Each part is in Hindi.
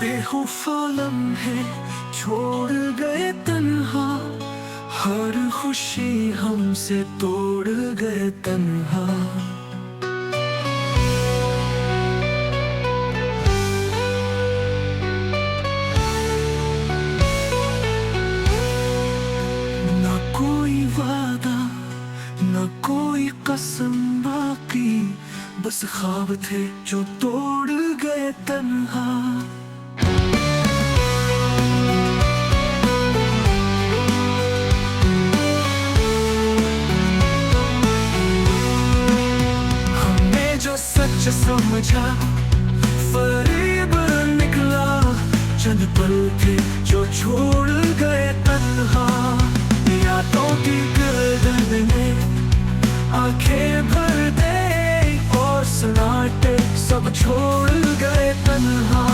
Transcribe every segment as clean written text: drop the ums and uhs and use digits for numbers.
बेखौफा लम्हे छोड़ गए तन्हा, हर खुशी हमसे तोड़ गए तन्हा। न कोई वादा न कोई कसम बाकी, बस ख्वाब थे जो तोड़ गए तन्हा। हमने जो सच समझा फरेब निकला, चंद पल थे जो छोड़ गए तन्हा। यादों की गर्दन में आंखें भर दे और सन्नाटे सब छोड़ गए तन्हा।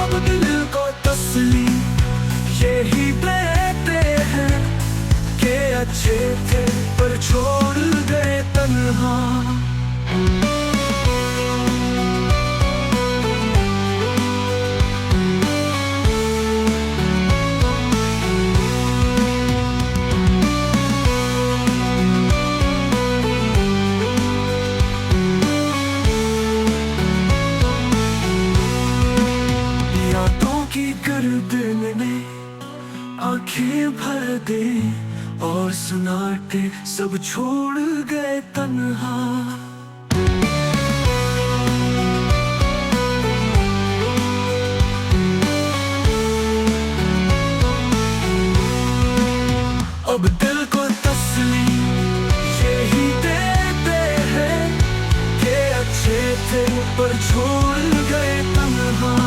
अब दिल को तसली यही देते हैं कि अच्छे थे पर छोड़ गए तन्हा। की गर्दन में आंखें भर दे और सन्नाटे सब छोड़ गए तन्हा। अब दिल को तसली यही देते हैं कि अच्छे थे पर छोड़ गए तन्हा।